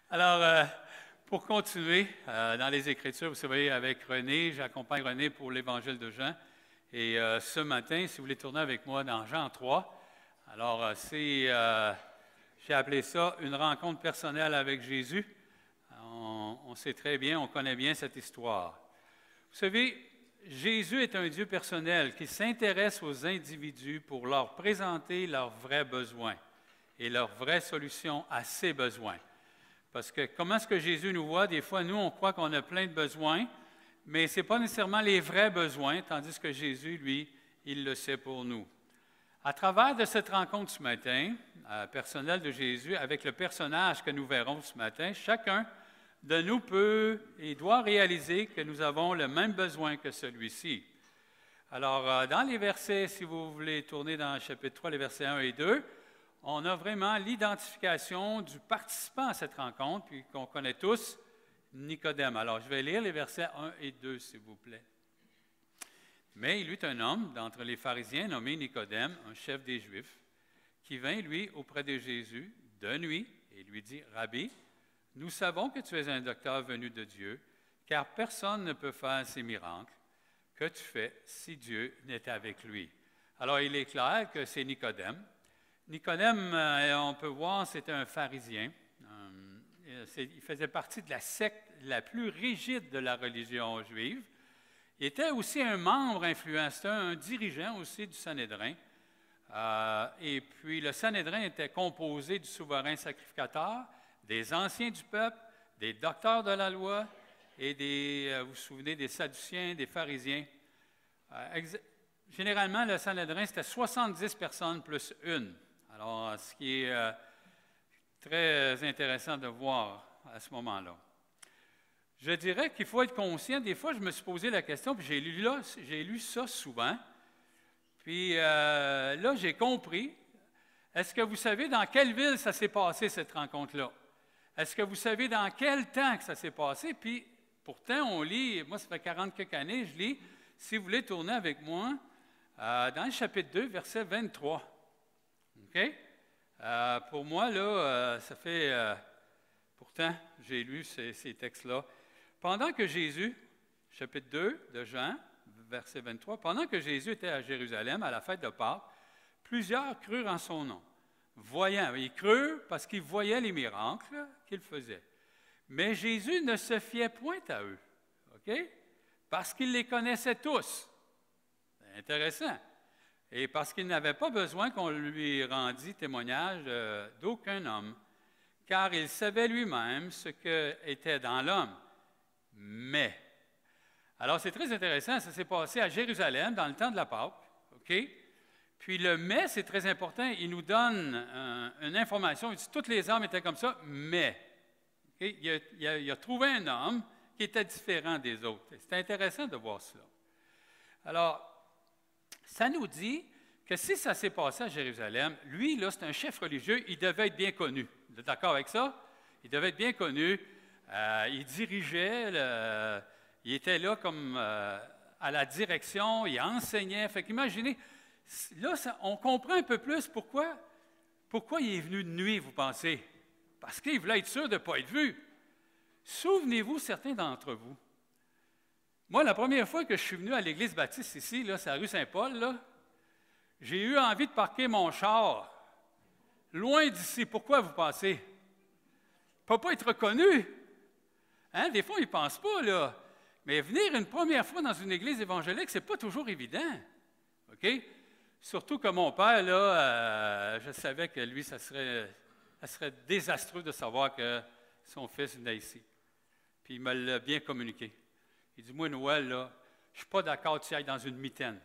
Alors, pour continuer dans les Écritures, vous savez, avec René, j'accompagne René pour l'Évangile de Jean. Et ce matin, si vous voulez tourner avec moi dans Jean 3, alors j'ai appelé ça une rencontre personnelle avec Jésus. On sait très bien, on connaît bien cette histoire. Vous savez, Jésus est un Dieu personnel qui s'intéresse aux individus pour leur présenter leurs vrais besoins et leurs vraies solutions à ses besoins. Parce que comment est-ce que Jésus nous voit? Des fois, nous, on croit qu'on a plein de besoins, mais ce n'est pas nécessairement les vrais besoins, tandis que Jésus, lui, il le sait pour nous. À travers de cette rencontre ce matin, personnelle de Jésus, avec le personnage que nous verrons ce matin, chacun de nous peut et doit réaliser que nous avons le même besoin que celui-ci. Alors, dans les versets, si vous voulez tourner dans le chapitre 3, les versets 1 et 2, on a vraiment l'identification du participant à cette rencontre, puis qu'on connaît tous, Nicodème. Alors, je vais lire les versets 1 et 2, s'il vous plaît. Mais il y eut un homme d'entre les pharisiens nommé Nicodème, un chef des Juifs, qui vint, lui, auprès de Jésus de nuit et lui dit, « Rabbi, nous savons que tu es un docteur venu de Dieu, car personne ne peut faire ces miracles que tu fais si Dieu n'est avec lui. » Alors, il est clair que c'est Nicodème. Nicodème, on peut voir, c'était un pharisien. Il faisait partie de la secte la plus rigide de la religion juive. Il était aussi un membre influent, c'était un dirigeant aussi du Sanhédrin. Et puis, le Sanhédrin était composé du souverain sacrificateur, des anciens du peuple, des docteurs de la loi et vous vous souvenez, des Sadduciens, des pharisiens. Généralement, le Sanhédrin, c'était 70 personnes plus une. Alors, ce qui est très intéressant de voir à ce moment-là. Je dirais qu'il faut être conscient. Des fois, je me suis posé la question, puis j'ai lu ça souvent. Puis là, j'ai compris. Est-ce que vous savez dans quelle ville ça s'est passé, cette rencontre-là? Est-ce que vous savez dans quel temps que ça s'est passé? Puis, pourtant, on lit, moi, ça fait 40 quelques années, je lis, si vous voulez tourner avec moi, dans le chapitre 2, verset 23. OK? Pour moi, là, ça fait... pourtant, j'ai lu ces textes-là. Pendant que Jésus, chapitre 2 de Jean, verset 23, pendant que Jésus était à Jérusalem, à la fête de Pâques, plusieurs crurent en son nom. Voyant, ils crurent parce qu'ils voyaient les miracles qu'il faisait. Mais Jésus ne se fiait point à eux, OK? Parce qu'il les connaissait tous. C'est intéressant. Et parce qu'il n'avait pas besoin qu'on lui rendît témoignage d'aucun homme, car il savait lui-même ce qu'était dans l'homme. Mais, alors c'est très intéressant, ça s'est passé à Jérusalem dans le temps de la Pâque, OK? Puis le « mais », c'est très important, il nous donne une information, il dit « toutes les hommes étaient comme ça, mais okay? ». Il a trouvé un homme qui était différent des autres. C'est intéressant de voir cela. Alors, ça nous dit que si ça s'est passé à Jérusalem, lui, là, c'est un chef religieux, il devait être bien connu. Vous êtes d'accord avec ça? Il devait être bien connu. Il dirigeait, il était là comme à la direction, il enseignait. Fait qu'imaginez, là, on comprend un peu plus pourquoi il est venu de nuit, vous pensez? Parce qu'il voulait être sûr de ne pas être vu. Souvenez-vous, certains d'entre vous, moi, la première fois que je suis venu à l'Église baptiste ici, là, c'est à la rue Saint-Paul, là, j'ai eu envie de parquer mon char loin d'ici. Pourquoi vous pensez? Il ne peut pas être reconnu. Hein? Des fois, ils ne pensent pas, là. Mais venir une première fois dans une église évangélique, ce n'est pas toujours évident. OK? Surtout que mon père, là, je savais que lui, ça serait désastreux de savoir que son fils venait ici. Puis il me l'a bien communiqué. Il dit, moi, Noël, là, je ne suis pas d'accord que tu ailles dans une mitaine.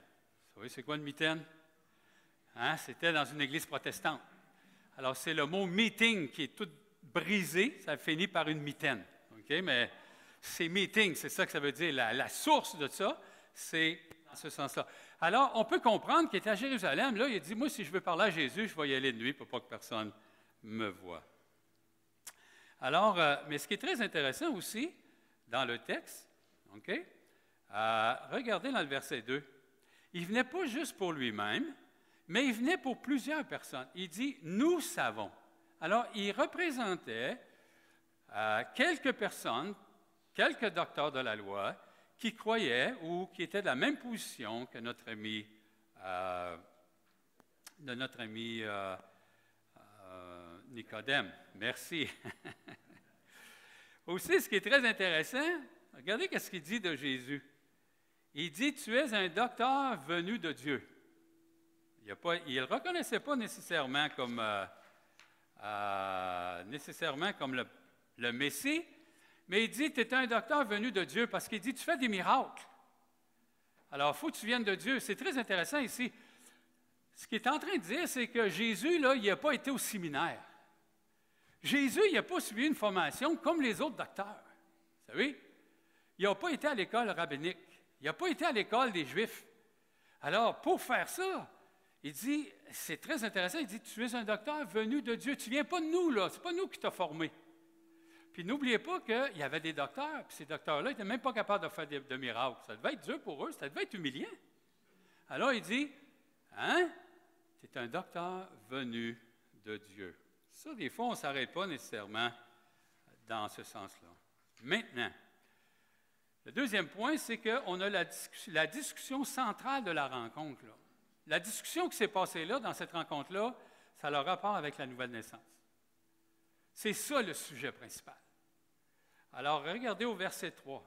Vous savez, c'est quoi une mitaine? Hein? C'était dans une église protestante. Alors, c'est le mot meeting qui est tout brisé, ça finit par une mitaine. OK? Mais c'est meeting, c'est ça que ça veut dire. La source de ça, c'est dans ce sens-là. Alors, on peut comprendre qu'il était à Jérusalem. Là, il a dit, moi, si je veux parler à Jésus, je vais y aller de nuit pour pas que personne me voie. Alors, mais ce qui est très intéressant aussi, dans le texte, OK? Regardez dans le verset 2. Il ne venait pas juste pour lui-même, mais il venait pour plusieurs personnes. Il dit « nous savons ». Alors, il représentait quelques personnes, quelques docteurs de la loi, qui croyaient ou qui étaient de la même position que notre ami, Nicodème. Merci. Aussi, ce qui est très intéressant, regardez ce qu'il dit de Jésus. Il dit, tu es un docteur venu de Dieu. Il ne le reconnaissait pas nécessairement comme le Messie, mais il dit, tu es un docteur venu de Dieu, parce qu'il dit, tu fais des miracles. Alors, il faut que tu viennes de Dieu. C'est très intéressant ici. Ce qu'il est en train de dire, c'est que Jésus, là, il n'a pas été au séminaire. Jésus, il n'a pas suivi une formation comme les autres docteurs. Vous savez? Il n'a pas été à l'école rabbinique. Il n'a pas été à l'école des Juifs. Alors, pour faire ça, il dit, c'est très intéressant, il dit, tu es un docteur venu de Dieu. Tu ne viens pas de nous, là. Ce n'est pas nous qui t'as formé. Puis n'oubliez pas qu'il y avait des docteurs, puis ces docteurs-là n'étaient même pas capables de faire de miracles. Ça devait être dur pour eux, ça devait être humiliant. Alors, il dit, hein? Tu es un docteur venu de Dieu. Ça, des fois, on ne s'arrête pas nécessairement dans ce sens-là. Maintenant, le deuxième point, c'est qu'on a la discussion centrale de la rencontre. Là. La discussion qui s'est passée là, dans cette rencontre-là, ça a le rapport avec la nouvelle naissance. C'est ça le sujet principal. Alors, regardez au verset 3.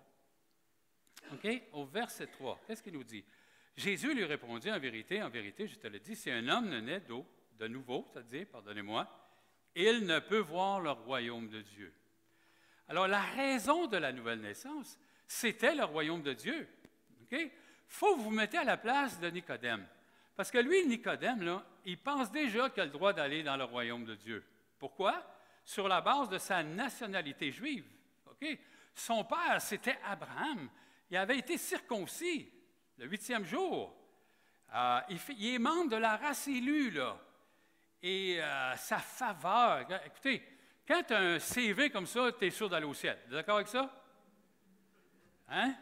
OK? Au verset 3, qu'est-ce qu'il nous dit? Jésus lui répondit, en vérité, je te le dis, si un homme ne naît d'eau, de nouveau, c'est-à-dire, pardonnez-moi, il ne peut voir le royaume de Dieu. Alors, la raison de la nouvelle naissance, c'était le royaume de Dieu. OK? Il faut que vous vous mettez à la place de Nicodème. Parce que lui, Nicodème, là, il pense déjà qu'il a le droit d'aller dans le royaume de Dieu. Pourquoi? Sur la base de sa nationalité juive. OK? Son père, c'était Abraham. Il avait été circoncis le 8e jour. Il est membre de la race élue, là. Et sa faveur. Écoutez, quand tu as un CV comme ça, tu es sûr d'aller au ciel. Vous êtes d'accord avec ça? Hein?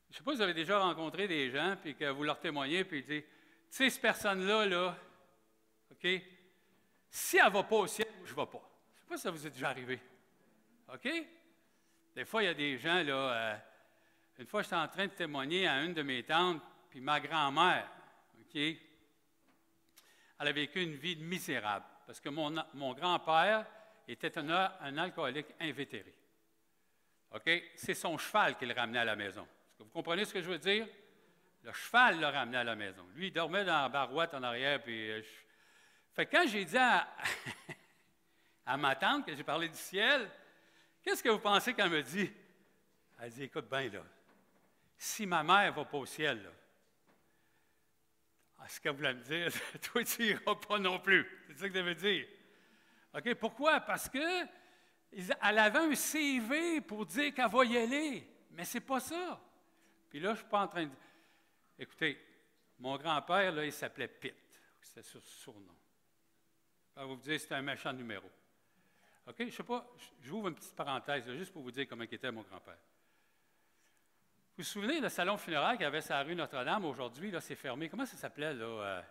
Je ne sais pas si vous avez déjà rencontré des gens, puis que vous leur témoignez, puis ils disent, tu sais, cette personne-là, là, OK? Si elle ne va pas au ciel, je ne vais pas. Je ne sais pas si ça vous est déjà arrivé. OK? Des fois, il y a des gens, là, une fois, j'étais en train de témoigner à une de mes tantes, puis ma grand-mère, OK? Elle a vécu une vie misérable, parce que mon grand-père était un alcoolique invétéré. OK? C'est son cheval qui le ramenait à la maison. Est-ce que vous comprenez ce que je veux dire? Le cheval le ramenait à la maison. Lui, il dormait dans la barouette en arrière, puis... Fait que quand j'ai dit à ma tante que j'ai parlé du ciel, qu'est-ce que vous pensez qu'elle me dit? Elle dit, écoute bien, là, si ma mère ne va pas au ciel, là, ce qu'elle voulait me dire, toi, tu n'iras pas non plus. C'est ça que ça veut dire. OK? Pourquoi? Parce qu'elle avait un CV pour dire qu'elle va y aller, mais ce n'est pas ça. Puis là, je ne suis pas en train de... Écoutez, mon grand-père, là, il s'appelait Pitt. C'était son surnom. On va vous dire que c'était un méchant numéro. OK? Je ne sais pas, j'ouvre une petite parenthèse, là, juste pour vous dire comment était mon grand-père. Vous vous souvenez, le salon funéraire qu'il y avait sur la rue Notre-Dame, aujourd'hui, là, c'est fermé. Comment ça s'appelait, là?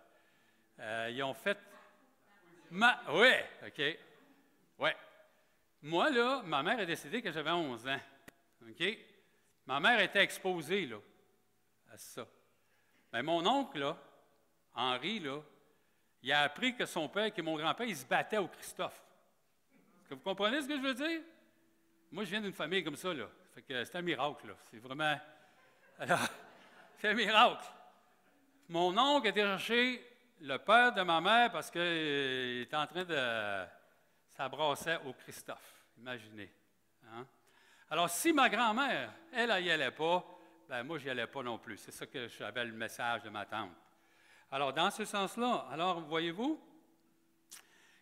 Ils ont fait... Oui, OK. Oui. Moi, là, ma mère est décédée quand j'avais 11 ans. OK? Ma mère était exposée, là, à ça. Mais mon oncle, là, Henri, là, il a appris que son père, que mon grand-père, il se battait au Christophe. Est-ce que vous comprenez ce que je veux dire? Moi, je viens d'une famille comme ça, là. Fait que c'est un miracle, là. C'est vraiment... Alors, c'est un miracle. Mon oncle était chercher le père de ma mère parce qu'il était en train de s'abrasser au Christophe. Imaginez. Hein? Alors, si ma grand-mère, elle n'y allait pas, ben moi, je n'y allais pas non plus. C'est ça que j'avais le message de ma tante. Alors, dans ce sens-là, alors, voyez-vous,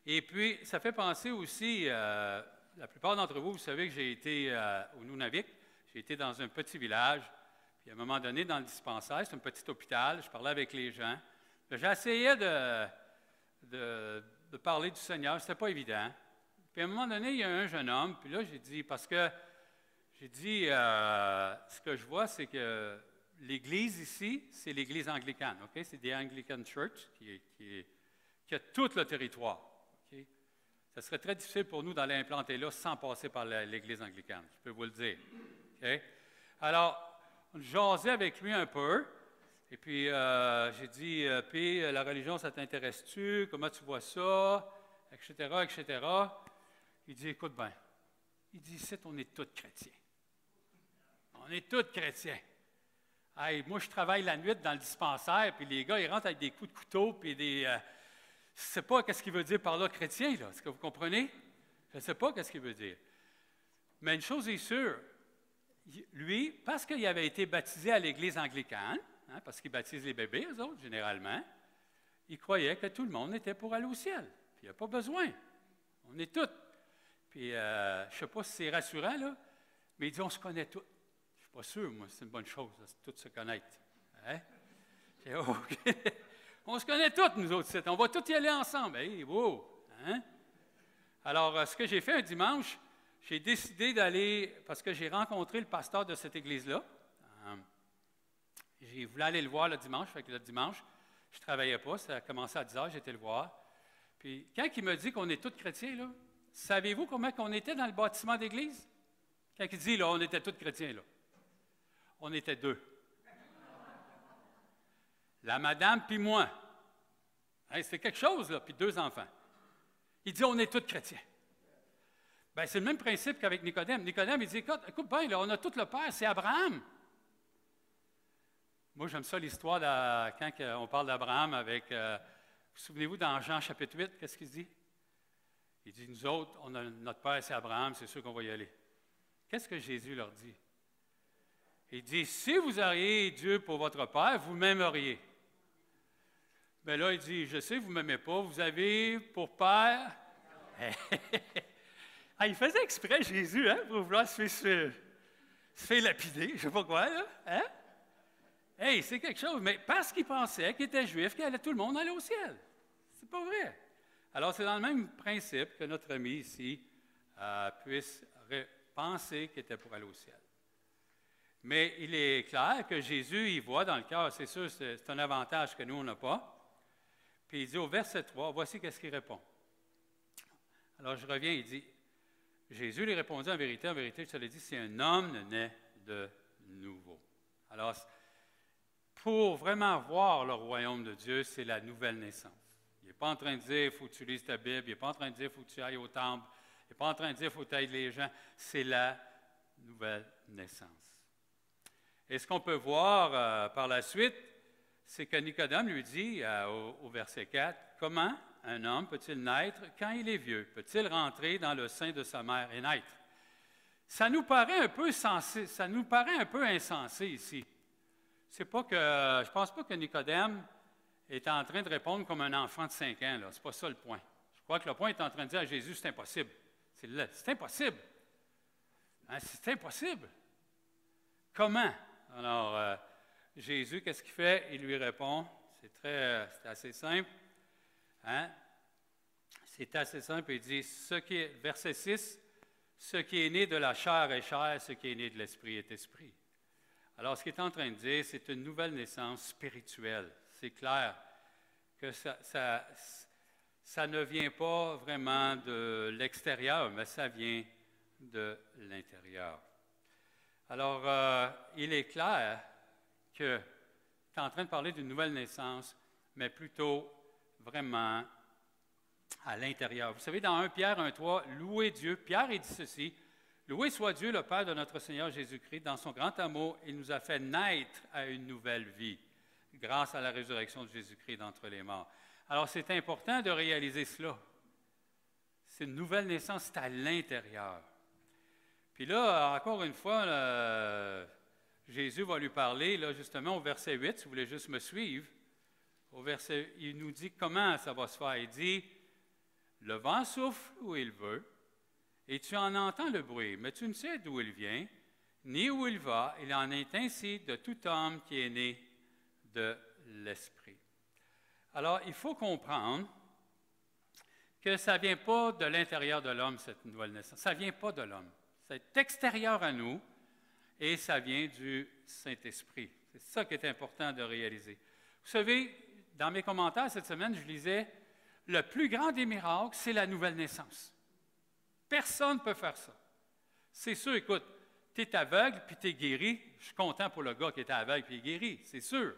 et puis, ça fait penser aussi, la plupart d'entre vous, vous savez que j'ai été au Nunavik, j'ai été dans un petit village, puis à un moment donné, dans le dispensaire, c'est un petit hôpital, je parlais avec les gens, j'essayais de parler du Seigneur, ce n'était pas évident. Puis à un moment donné, il y a un jeune homme, puis là, j'ai dit, parce que, j'ai dit, ce que je vois, c'est que l'église ici, c'est l'église anglicane, OK? C'est des Anglican Church qui a tout le territoire, OK? Ce serait très difficile pour nous d'aller implanter là sans passer par l'Église anglicane, je peux vous le dire. Okay? Alors, on jasait avec lui un peu, et puis j'ai dit, puis la religion, ça t'intéresse-tu? Comment tu vois ça? Etc., etc. Il dit, écoute bien, il dit, ici, on est tous chrétiens. On est tous chrétiens. Hey, moi, je travaille la nuit dans le dispensaire, puis les gars, ils rentrent avec des coups de couteau, puis des... je ne sais pas qu'est-ce qu'il veut dire par là, chrétien, là. Est-ce que vous comprenez? Je ne sais pas qu'est-ce qu'il veut dire. Mais une chose est sûre, lui, parce qu'il avait été baptisé à l'Église anglicane, hein, parce qu'il baptise les bébés, eux autres, généralement, il croyait que tout le monde était pour aller au ciel. Puis il n'y a pas besoin. On est tous. Puis, je ne sais pas si c'est rassurant, là, mais il dit, on se connaît tous. Je ne suis pas sûr, moi, c'est une bonne chose, là, tous se connaître. Hein? J'ai dit, OK. On se connaît tous, nous autres, on va tous y aller ensemble. Hey, wow! Hein? Alors, ce que j'ai fait un dimanche, j'ai décidé d'aller, parce que j'ai rencontré le pasteur de cette église-là. J'ai voulu aller le voir le dimanche, fait que le dimanche, je ne travaillais pas, ça a commencé à 10 heures, j'étais le voir. Puis, quand il me dit qu'on est tous chrétiens, là, savez-vous comment on était dans le bâtiment d'église? Quand il dit, là, on était tous chrétiens, là. On était 2. La madame puis moi. Hey, c'était quelque chose, là, puis 2 enfants. Il dit, on est tous chrétiens. Bien, c'est le même principe qu'avec Nicodème. Nicodème, il dit, écoute bien, là, on a tout le Père, c'est Abraham. Moi, j'aime ça l'histoire quand on parle d'Abraham avec, vous souvenez-vous, dans Jean chapitre 8, qu'est-ce qu'il dit? Il dit, nous autres, notre Père, c'est Abraham, c'est sûr qu'on va y aller. Qu'est-ce que Jésus leur dit? Il dit, si vous auriez Dieu pour votre Père, vous m'aimeriez. Bien là, il dit, je sais, vous ne m'aimez pas, vous avez pour Père... Ah, il faisait exprès, Jésus, hein, pour vouloir se faire lapider, je ne sais pas quoi, là. Hein? Hey, c'est quelque chose, mais parce qu'il pensait qu'il était juif, qu'il allait tout le monde aller au ciel. C'est pas vrai. Alors, c'est dans le même principe que notre ami ici puisse penser qu'il était pour aller au ciel. Mais il est clair que Jésus, il voit dans le cœur, c'est sûr, c'est un avantage que nous, on n'a pas. Puis il dit au verset 3, voici qu'est-ce qu'il répond. Alors, je reviens, il dit, Jésus lui répondit en vérité, je te l'ai dit, si un homme ne naît de nouveau. Alors, pour vraiment voir le royaume de Dieu, c'est la nouvelle naissance. Il n'est pas en train de dire, il faut que tu lises ta Bible, il n'est pas en train de dire, il faut que tu ailles au temple, il n'est pas en train de dire, il faut que tu aides les gens. C'est la nouvelle naissance. Et ce qu'on peut voir par la suite, c'est que Nicodème lui dit au verset 4, « Comment un homme peut-il naître quand il est vieux? Peut-il rentrer dans le sein de sa mère et naître? » Ça nous paraît un peu insensé ici. Je ne pense pas que Nicodème est en train de répondre comme un enfant de 5 ans. Ce n'est pas ça le point. Je crois que le point est en train de dire à Jésus, c'est impossible. C'est impossible. Hein, c'est impossible. Comment? Alors, Jésus, qu'est-ce qu'il fait? Il lui répond, c'est assez simple. Hein? C'est assez simple, il dit, verset 6, ce qui est né de la chair est chair, ce qui est né de l'esprit est esprit. Alors, ce qu'il est en train de dire, c'est une nouvelle naissance spirituelle. C'est clair que ça ne vient pas vraiment de l'extérieur, mais ça vient de l'intérieur. Alors, il est clair que tu es en train de parler d'une nouvelle naissance, mais plutôt vraiment à l'intérieur. Vous savez, dans 1 Pierre 1,3, louez Dieu. Pierre, il dit ceci, « Loué soit Dieu, le Père de notre Seigneur Jésus-Christ. Dans son grand amour, il nous a fait naître à une nouvelle vie, grâce à la résurrection de Jésus-Christ d'entre les morts. » Alors, c'est important de réaliser cela. C'est une nouvelle naissance, c'est à l'intérieur. Puis là, encore une fois, Jésus va lui parler, là, justement, au verset 8, si vous voulez juste me suivre. Il nous dit comment ça va se faire. Il dit, « Le vent souffle où il veut, et tu en entends le bruit, mais tu ne sais d'où il vient, ni où il va. Il en est ainsi de tout homme qui est né de l'Esprit. » Alors, il faut comprendre que ça ne vient pas de l'intérieur de l'homme, cette nouvelle naissance. Ça ne vient pas de l'homme. C'est extérieur à nous et ça vient du Saint-Esprit. C'est ça qui est important de réaliser. Vous savez, dans mes commentaires cette semaine, je lisais Le plus grand des miracles, c'est la nouvelle naissance. Personne ne peut faire ça. C'est sûr, écoute, tu es aveugle puis tu es guéri. Je suis content pour le gars qui était aveugle puis est guéri, c'est sûr.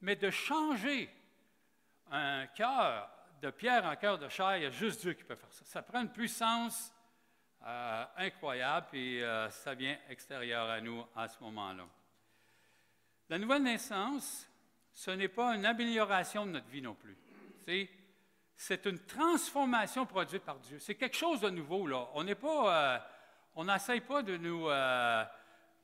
Mais de changer un cœur de pierre en cœur de chair, il y a juste Dieu qui peut faire ça. Ça prend une puissance incroyable, puis ça vient extérieur à nous à ce moment-là. La nouvelle naissance, ce n'est pas une amélioration de notre vie non plus. C'est une transformation produite par Dieu. C'est quelque chose de nouveau, là. On n'est pas, on n'essaye pas de nous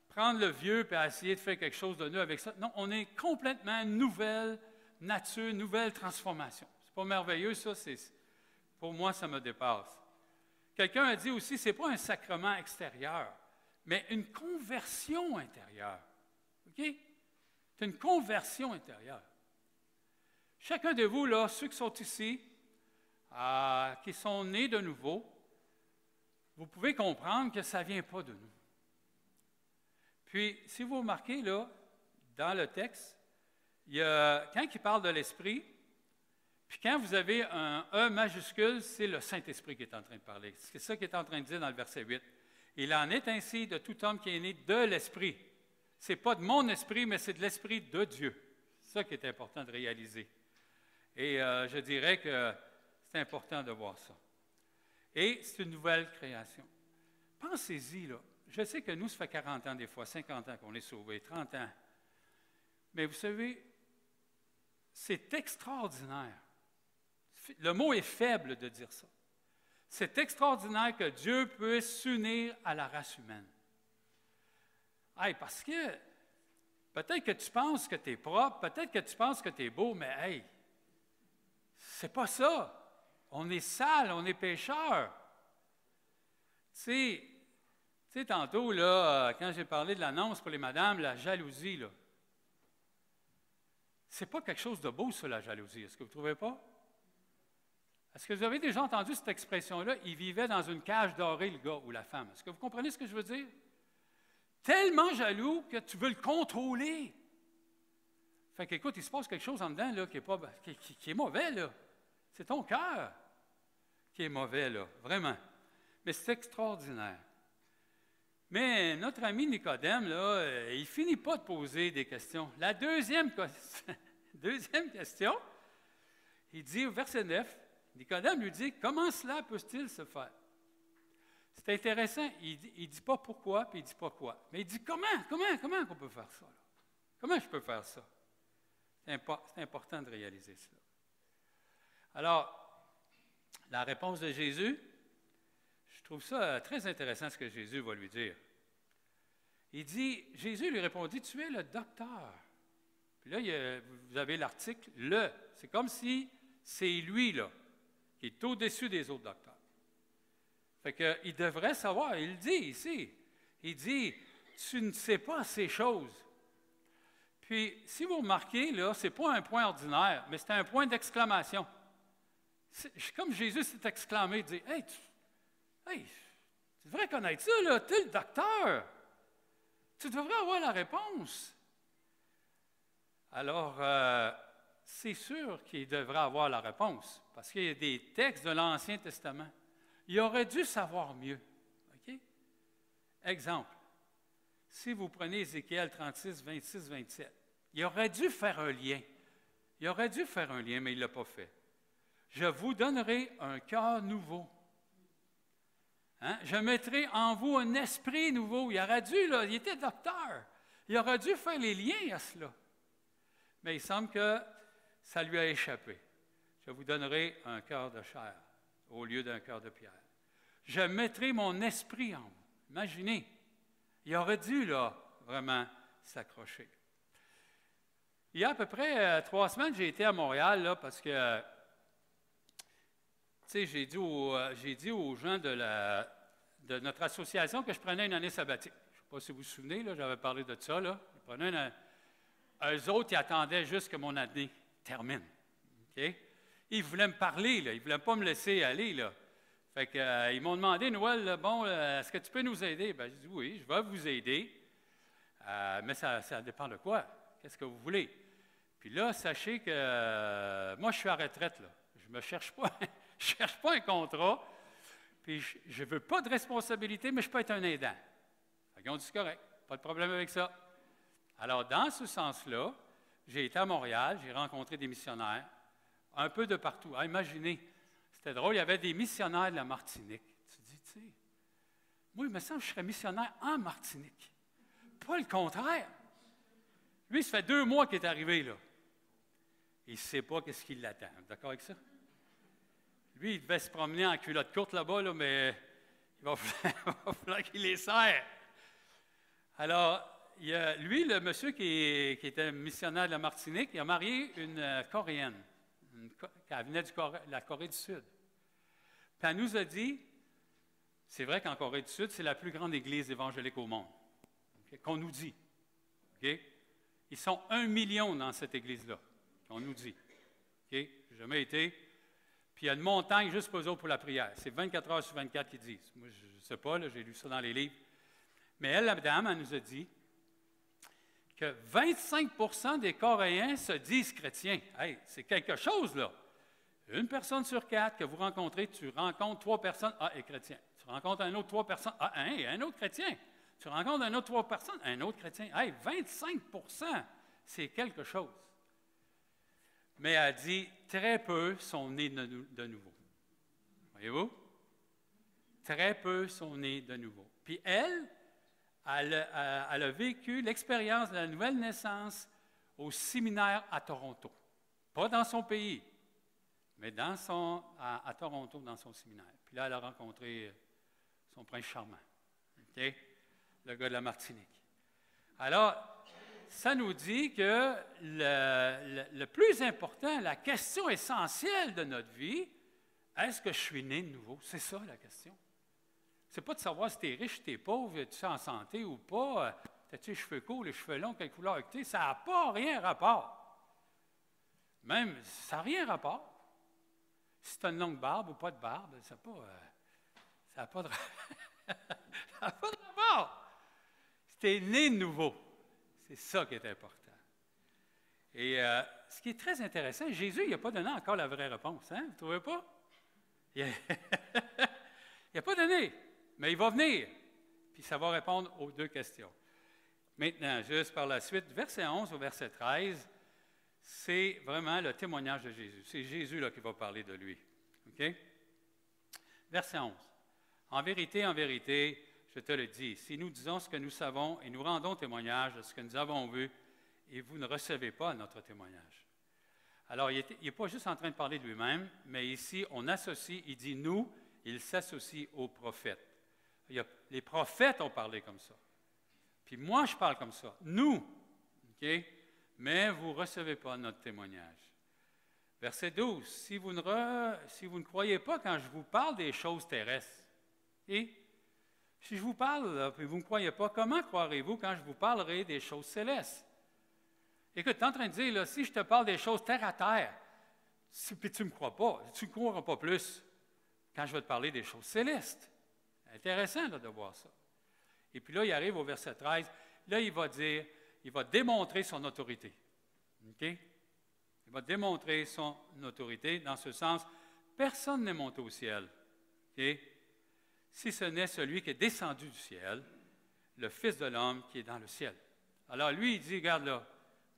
prendre le vieux et essayer de faire quelque chose de nouveau avec ça. Non, on est complètement nouvelle nature, nouvelle transformation. C'est pas merveilleux, ça? Pour moi, ça me dépasse. Quelqu'un a dit aussi, ce n'est pas un sacrement extérieur, mais une conversion intérieure. OK? C'est une conversion intérieure. Chacun de vous, là, ceux qui sont ici, qui sont nés de nouveau, vous pouvez comprendre que ça ne vient pas de nous. Puis, si vous remarquez, là, dans le texte, quand il parle de l'Esprit, puis quand vous avez un E majuscule, c'est le Saint-Esprit qui est en train de parler. C'est ça qu'il est en train de dire dans le verset 8. Il en est ainsi de tout homme qui est né de l'Esprit. Ce n'est pas de mon esprit, mais c'est de l'Esprit de Dieu. C'est ça qui est important de réaliser. Et je dirais que c'est important de voir ça. Et c'est une nouvelle création. Pensez-y, là. Je sais que nous, ça fait 40 ans des fois, 50 ans qu'on est sauvés, 30 ans. Mais vous savez, c'est extraordinaire. Le mot est faible de dire ça. C'est extraordinaire que Dieu puisse s'unir à la race humaine. Hey, parce que peut-être que tu penses que tu es propre, peut-être que tu penses que tu es beau, mais hey, c'est pas ça. On est sale, on est pécheurs. Tu sais, tantôt, là, quand j'ai parlé de l'annonce pour les madames, la jalousie, là, c'est pas quelque chose de beau, ça, la jalousie. Est-ce que vous ne trouvez pas? Est-ce que vous avez déjà entendu cette expression-là? Il vivait dans une cage dorée, le gars ou la femme. Est-ce que vous comprenez ce que je veux dire? Tellement jaloux que tu veux le contrôler. Fait qu'écoute, il se passe quelque chose en dedans là, qui est mauvais, là. C'est ton cœur qui est mauvais, là, vraiment. Mais c'est extraordinaire. Mais notre ami Nicodème, là, il ne finit pas de poser des questions. La deuxième question, il dit au verset 9, Nicodème lui dit, « Comment cela peut-il se faire? » C'est intéressant, il ne dit pas pourquoi, puis il ne dit pas quoi. Mais il dit, comment on peut faire ça? Là? Comment je peux faire ça? C'est important de réaliser cela. Alors, la réponse de Jésus, je trouve ça très intéressant ce que Jésus va lui dire. Jésus lui répondit, « Tu es le docteur. » Puis là, vous avez l'article « le ». C'est comme si c'est lui, là, qui est au-dessus des autres docteurs. Fait qu'il devrait savoir, il le dit ici. Il dit, « Tu ne sais pas ces choses. » Puis, si vous remarquez, là, ce n'est pas un point ordinaire, mais c'est un point d'exclamation. Comme Jésus s'est exclamé, il dit, « Hey, tu devrais connaître ça, là, tu es le docteur. Tu devrais avoir la réponse. » Alors, c'est sûr qu'il devrait avoir la réponse, parce qu'il y a des textes de l'Ancien Testament. Il aurait dû savoir mieux. OK? Exemple, si vous prenez Ézéchiel 36, 26, 27, il aurait dû faire un lien. Il aurait dû faire un lien, mais il ne l'a pas fait. « Je vous donnerai un cœur nouveau. Hein? Je mettrai en vous un esprit nouveau. » Il aurait dû, là, il était docteur. Il aurait dû faire les liens à cela. Mais il semble que ça lui a échappé. « Je vous donnerai un cœur de chair au lieu d'un cœur de pierre. Je mettrai mon esprit en vous. » Imaginez, il aurait dû, là, vraiment s'accrocher. Il y a à peu près 3 semaines, j'ai été à Montréal, là, parce que, tu sais, j'ai dit aux gens de notre association que je prenais une année sabbatique. Je ne sais pas si vous vous souvenez, là, j'avais parlé de ça, là. Je prenais eux autres, ils attendaient juste que mon année termine. OK? Ils voulaient me parler, là. Ils ne voulaient pas me laisser aller, là. Fait que, ils m'ont demandé, Noël, là, bon, est-ce que tu peux nous aider? Bien, j'ai dit, oui, je vais vous aider. Mais ça dépend de quoi? Qu'est-ce que vous voulez? Puis là, sachez que moi, je suis à retraite, là. je ne cherche pas un contrat, puis je ne veux pas de responsabilité, mais je peux être un aidant. Ils ont dit, c'est correct, pas de problème avec ça. Alors, dans ce sens-là, j'ai été à Montréal, j'ai rencontré des missionnaires, un peu de partout. Ah, imaginez, c'était drôle, il y avait des missionnaires de la Martinique. Tu te dis, tu sais, moi, il me semble que je serais missionnaire en Martinique. Pas le contraire. Lui, ça fait 2 mois qu'il est arrivé, là. Il ne sait pas qu'est-ce qui l'attend. D'accord avec ça? Lui, il devait se promener en culotte courte là-bas, là, mais il va falloir qu'il les serre. Alors, lui, le monsieur qui était missionnaire de la Martinique, il a marié une Coréenne, qui venait de la Corée du Sud. Puis elle nous a dit, c'est vrai qu'en Corée du Sud, c'est la plus grande église évangélique au monde, okay, qu'on nous dit. Okay? Ils sont 1 million dans cette église-là, qu'on nous dit. Okay? Je n'ai jamais été. Puis il y a une montagne juste pour eux autres pour la prière. C'est 24 heures sur 24 qu'ils disent. Moi, je ne sais pas, là, j'ai lu ça dans les livres. Mais elle, la dame, elle nous a dit que 25 des Coréens se disent chrétiens. Hey, c'est quelque chose, là. 1 personne sur 4 que vous rencontrez, tu rencontres 3 personnes, est chrétien. Tu rencontres un autre 3 personnes, un autre chrétien. Tu rencontres un autre 3 personnes, un autre chrétien. Hey, 25 c'est quelque chose. Mais elle dit, très peu sont nés de nouveau. Voyez-vous? Très peu sont nés de nouveau. Puis elle a vécu l'expérience de la nouvelle naissance au séminaire à Toronto. Pas dans son pays, mais à Toronto, dans son séminaire. Puis là, elle a rencontré son prince charmant, okay? Le gars de la Martinique. Alors, ça nous dit que le plus important, la question essentielle de notre vie, est-ce que je suis né de nouveau? C'est ça la question. Ce n'est pas de savoir si tu es riche, si tu es pauvre, si tu es en santé ou pas, as-tu les cheveux courts, les cheveux longs, quelle couleur que tu es, ça n'a pas rien rapport. Même, ça n'a rien rapport. Si tu as une longue barbe ou pas de barbe, ça n'a pas de rapport. Si tu es né de nouveau, c'est ça qui est important. Et ce qui est très intéressant, Jésus, il n'a pas donné encore la vraie réponse. Hein? Vous ne trouvez pas? Il n'a pas donné, mais il va venir. Puis ça va répondre aux 2 questions. Maintenant, juste par la suite, verset 11 au verset 13, c'est vraiment le témoignage de Jésus. C'est Jésus là, qui va parler de lui. OK? Verset 11. En vérité, je te le dis, si nous disons ce que nous savons et nous rendons témoignage de ce que nous avons vu, et vous ne recevez pas notre témoignage. Alors, il n'est pas juste en train de parler de lui-même, mais ici, on associe, il dit nous, il s'associe aux prophètes. Les prophètes ont parlé comme ça. Puis moi, je parle comme ça. Nous, OK? Mais vous ne recevez pas notre témoignage. Verset 12. Si vous ne croyez pas quand je vous parle des choses terrestres, et si je vous parle, et vous ne me croyez pas, comment croirez-vous quand je vous parlerai des choses célestes? Écoute, tu es en train de dire, là, si je te parle des choses terre à terre, puis tu ne me crois pas, tu ne croiras pas plus quand je vais te parler des choses célestes. Intéressant là, de voir ça. Et puis là, il arrive au verset 13, là, il va démontrer son autorité. OK? Il va démontrer son autorité dans ce sens, personne n'est monté au ciel. OK? Si ce n'est celui qui est descendu du ciel, le Fils de l'homme qui est dans le ciel. Alors lui, il dit, regarde là,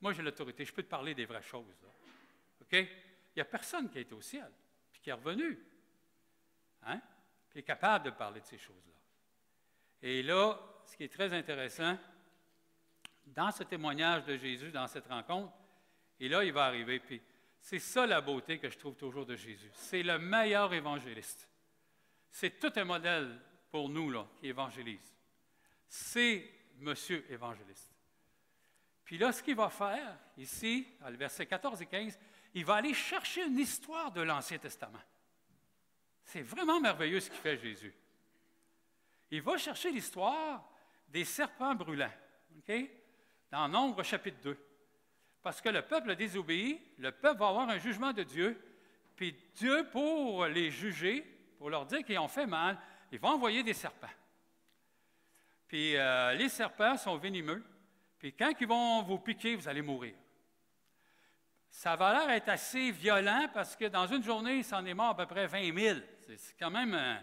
moi j'ai l'autorité, je peux te parler des vraies choses. Là. OK? Il n'y a personne qui a été au ciel, puis qui est revenu. Hein? Puis est capable de parler de ces choses-là. Et là, ce qui est très intéressant, dans ce témoignage de Jésus, dans cette rencontre, et là, il va arriver, puis c'est ça la beauté que je trouve toujours de Jésus. C'est le meilleur évangéliste. C'est tout un modèle pour nous, là, qui évangélise. C'est Monsieur évangéliste. Puis là, ce qu'il va faire, ici, dans le verset 14 et 15, il va aller chercher une histoire de l'Ancien Testament. C'est vraiment merveilleux ce qu'il fait Jésus. Il va chercher l'histoire des serpents brûlants, OK? Dans Nombre chapitre 2. Parce que le peuple a désobéi, le peuple va avoir un jugement de Dieu, puis Dieu, pour les juger, pour leur dire qu'ils ont fait mal, il va envoyer des serpents. Puis les serpents sont venimeux, puis quand ils vont vous piquer, vous allez mourir. Ça va l'air être assez violent parce que dans une journée, il s'en est mort à peu près 20 000. C'est quand même,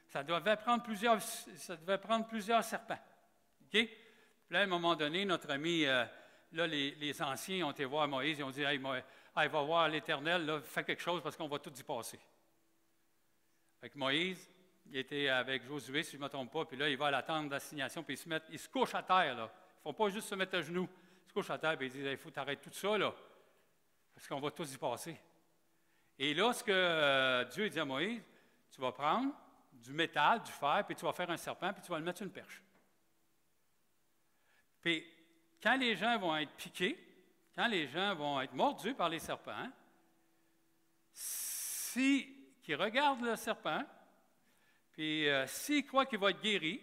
ça devait prendre plusieurs serpents. OK? Puis là, à un moment donné, notre ami, là, les anciens ont été voir Moïse, ils ont dit, hey, va voir l'Éternel, là, fais quelque chose parce qu'on va tout y passer. Fait que Moïse, il était avec Josué, si je ne me trompe pas, puis là, il va à la tente d'assignation, puis il se couche à terre, là. Ils ne font pas juste se mettre à genoux. Ils se couchent à terre, puis ils disent, il faut t'arrêter tout ça, là, parce qu'on va tous y passer. Et là, ce que Dieu dit à Moïse, tu vas prendre du métal, du fer, puis tu vas faire un serpent, puis tu vas le mettre sur une perche. Puis, quand les gens vont être piqués, quand les gens vont être mordus par les serpents, qu'ils regardent le serpent, puis s'ils croient qu'il va être guéri,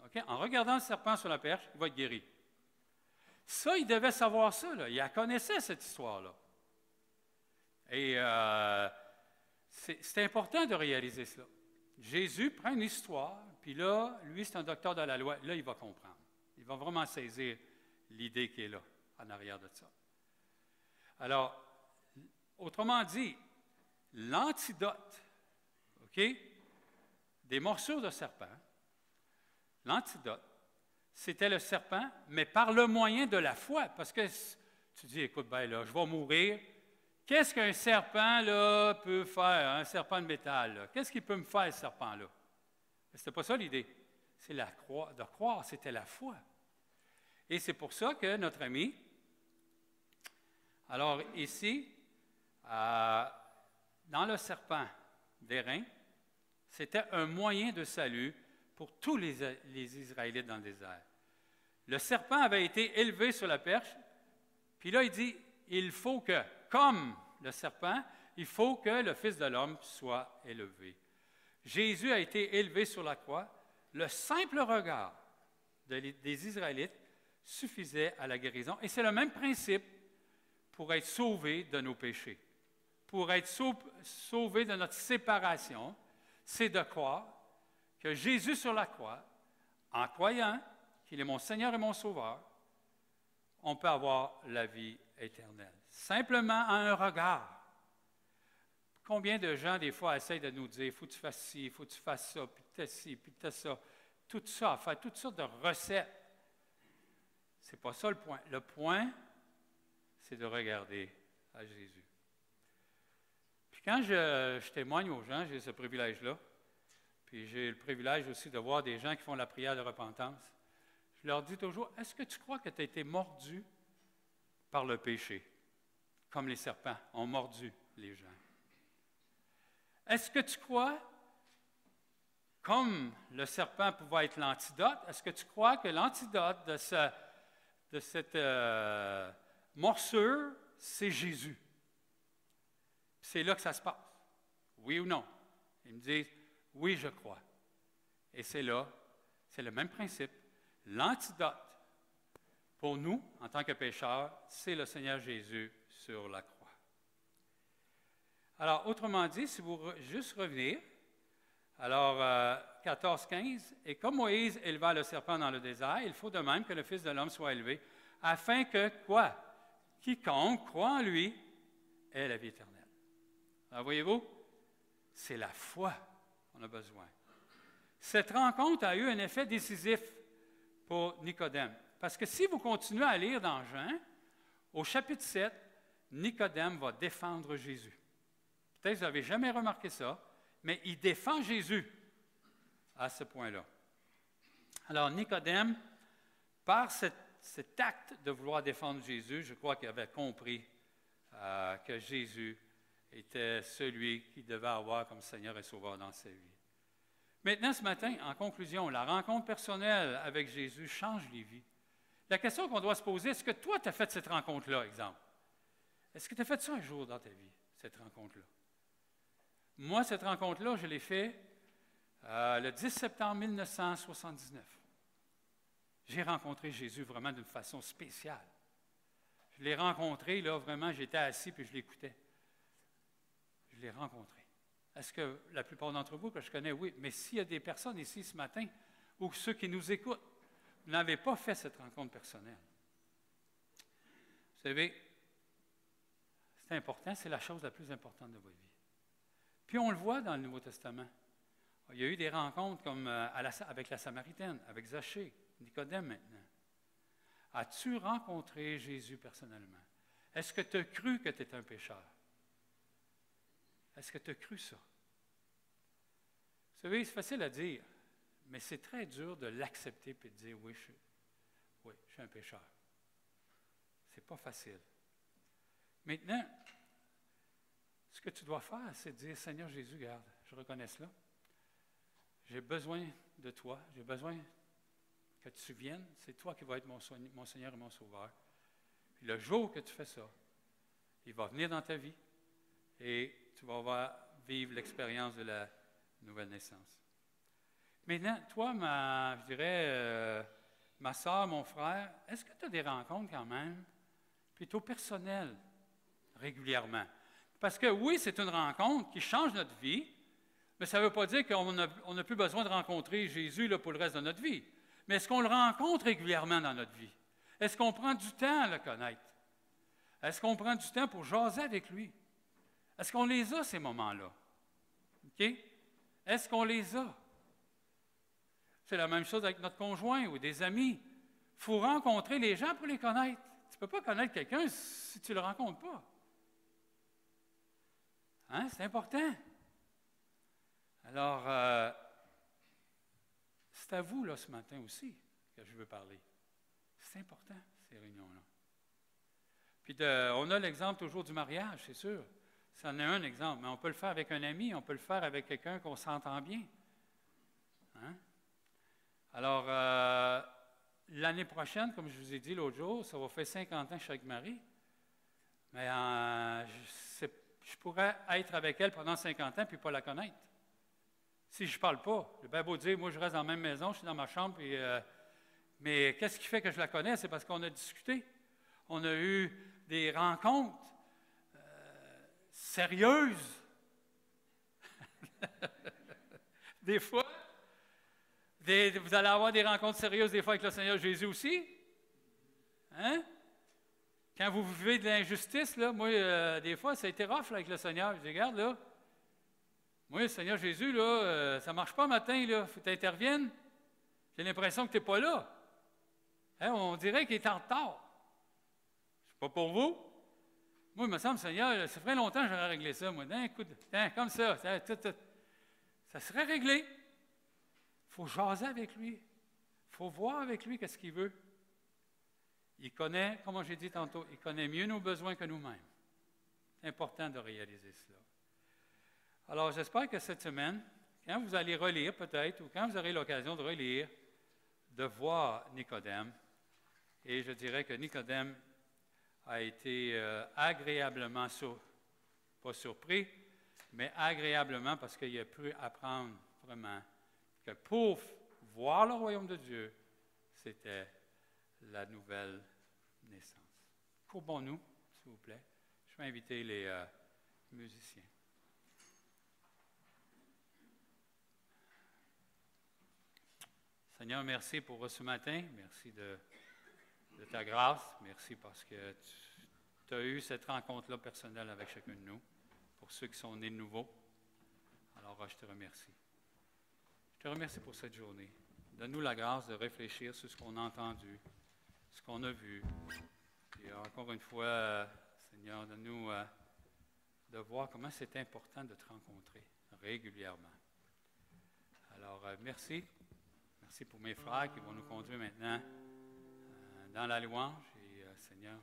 okay, en regardant le serpent sur la perche, il va être guéri. Ça, il devait savoir ça, là. Il connaissait cette histoire-là. Et c'est important de réaliser cela. Jésus prend une histoire, puis là, lui, c'est un docteur de la loi. Là, il va comprendre. Il va vraiment saisir l'idée qui est là, en arrière de ça. Alors, autrement dit, l'antidote, OK, des morsures de serpent, l'antidote, c'était le serpent, mais par le moyen de la foi. Parce que tu dis, écoute, ben là, je vais mourir. Qu'est-ce qu'un serpent là, peut faire, un serpent de métal? Là? Qu'est-ce qu'il peut me faire, ce serpent-là? Ce n'était pas ça l'idée. C'est de croire, c'était la foi. Et c'est pour ça que notre ami, alors ici, dans le serpent d'airain, c'était un moyen de salut pour tous les Israélites dans le désert. Le serpent avait été élevé sur la perche, puis là, il dit, il faut que, comme le serpent, il faut que le Fils de l'homme soit élevé. Jésus a été élevé sur la croix. Le simple regard des Israélites suffisait à la guérison. Et c'est le même principe pour être sauvé de nos péchés. Pour être sauvé de notre séparation, c'est de croire que Jésus sur la croix, en croyant qu'il est mon Seigneur et mon Sauveur, on peut avoir la vie éternelle. Simplement à un regard. Combien de gens, des fois, essayent de nous dire, il faut que tu fasses ci, il faut que tu fasses ça, puis tu as ci, puis tu as ça. Tout ça, faire toutes sortes de recettes. Ce n'est pas ça le point. Le point, c'est de regarder à Jésus. Puis quand je témoigne aux gens, j'ai ce privilège-là, puis j'ai le privilège aussi de voir des gens qui font la prière de repentance. Je leur dis toujours, est-ce que tu crois que tu as été mordu par le péché, comme les serpents ont mordu les gens? Est-ce que tu crois, comme le serpent pouvait être l'antidote, est-ce que tu crois que l'antidote de cette morsure, c'est Jésus? C'est là que ça se passe. Oui ou non? Ils me disent, oui, je crois. Et c'est là, c'est le même principe. L'antidote, pour nous, en tant que pécheurs, c'est le Seigneur Jésus sur la croix. Alors, autrement dit, si vous juste revenir, alors 14-15, et comme Moïse éleva le serpent dans le désert, il faut de même que le Fils de l'homme soit élevé, afin que, quoi? Quiconque croit en lui ait la vie éternelle. Alors, voyez-vous, c'est la foi qu'on a besoin. Cette rencontre a eu un effet décisif pour Nicodème. Parce que si vous continuez à lire dans Jean, au chapitre 7, Nicodème va défendre Jésus. Peut-être que vous n'avez jamais remarqué ça, mais il défend Jésus à ce point-là. Alors, Nicodème, par cet acte de vouloir défendre Jésus, je crois qu'il avait compris que Jésus était celui qui devait avoir comme Seigneur et Sauveur dans sa vie. Maintenant, ce matin, en conclusion, la rencontre personnelle avec Jésus change les vies. La question qu'on doit se poser, est-ce que toi, tu as fait cette rencontre-là, exemple? Est-ce que tu as fait ça un jour dans ta vie, cette rencontre-là? Moi, cette rencontre-là, je l'ai faite le 10 septembre 1979. J'ai rencontré Jésus vraiment d'une façon spéciale. Je l'ai rencontré, là, vraiment, j'étais assis puis je l'écoutais. Je l'ai rencontré. Est-ce que la plupart d'entre vous que je connais, oui, mais s'il y a des personnes ici ce matin, ou ceux qui nous écoutent, vous n'avez pas fait cette rencontre personnelle. Vous savez, C'est important, c'est la chose la plus importante de votre vie. Puis on le voit dans le Nouveau Testament. Il y a eu des rencontres comme avec la Samaritaine, avec Zachée, Nicodème maintenant. As-tu rencontré Jésus personnellement? Est-ce que tu as cru que tu étais un pécheur? Est-ce que tu as cru ça? Vous savez, c'est facile à dire, mais c'est très dur de l'accepter et de dire oui, je suis un pécheur. C'est pas facile. Maintenant, ce que tu dois faire, c'est de dire, Seigneur Jésus, garde, je reconnais cela. J'ai besoin de toi, j'ai besoin que tu viennes. C'est toi qui vas être mon Seigneur et mon Sauveur. Puis le jour que tu fais ça, il va venir dans ta vie et tu vas vivre l'expérience de la nouvelle naissance. Maintenant, toi, je dirais, ma soeur, mon frère, est-ce que tu as des rencontres quand même, plutôt personnelles, régulièrement? Parce que oui, c'est une rencontre qui change notre vie, mais ça ne veut pas dire qu'on n'a plus besoin de rencontrer Jésus là, pour le reste de notre vie. Mais est-ce qu'on le rencontre régulièrement dans notre vie? Est-ce qu'on prend du temps à le connaître? Est-ce qu'on prend du temps pour jaser avec lui? Est-ce qu'on les a, ces moments-là? OK? Est-ce qu'on les a? C'est la même chose avec notre conjoint ou des amis. Il faut rencontrer les gens pour les connaître. Tu ne peux pas connaître quelqu'un si tu ne le rencontres pas. Hein? C'est important. Alors, c'est à vous, là, ce matin aussi, que je veux parler. C'est important, ces réunions-là. Puis, on a l'exemple toujours du mariage, c'est sûr. C'en est un exemple, mais on peut le faire avec un ami, on peut le faire avec quelqu'un qu'on s'entend bien. Hein? Alors, l'année prochaine, comme je vous ai dit l'autre jour, ça va faire 50 ans que je suis avec Marie. Mais je pourrais être avec elle pendant 50 ans puis pas la connaître. Si je ne parle pas, j'ai bien beau dire, moi je reste dans la même maison, je suis dans ma chambre, mais qu'est-ce qui fait que je la connais? C'est parce qu'on a discuté. On a eu des rencontres sérieuses. Des fois, vous allez avoir des rencontres sérieuses des fois avec le Seigneur Jésus aussi. Hein? Quand vous vivez de l'injustice, là, moi, des fois, ça a été rough là, avec le Seigneur. Je dis, regarde, là, moi, le Seigneur Jésus, là, ça ne marche pas matin, il faut que tu interviennes. J'ai l'impression que tu n'es pas là. Hein, on dirait qu'il est en retard. Je ne sais pas pour vous. Moi, il me semble, Seigneur, ça ferait longtemps que j'aurais réglé ça, moi. D'un coup, comme ça serait réglé. Il faut jaser avec lui. Il faut voir avec lui qu'est-ce qu'il veut. Il connaît, comme j'ai dit tantôt, il connaît mieux nos besoins que nous-mêmes. C'est important de réaliser cela. Alors, j'espère que cette semaine, quand vous allez relire peut-être, ou quand vous aurez l'occasion de relire, de voir Nicodème, et je dirais que Nicodème a été agréablement, pas surpris, mais agréablement parce qu'il a pu apprendre vraiment que pour voir le royaume de Dieu, c'était la nouvelle naissance. Courbons-nous, s'il vous plaît. Je vais inviter les musiciens. Seigneur, merci pour ce matin. Merci de ta grâce. Merci parce que tu as eu cette rencontre-là personnelle avec chacun de nous, pour ceux qui sont nés de nouveau. Alors, je te remercie. Je te remercie pour cette journée. Donne-nous la grâce de réfléchir sur ce qu'on a entendu, ce qu'on a vu. Et encore une fois, Seigneur, donne-nous de voir comment c'est important de te rencontrer régulièrement. Alors, merci. Merci pour mes frères qui vont nous conduire maintenant dans la louange. Et Seigneur,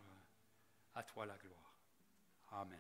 à toi la gloire. Amen.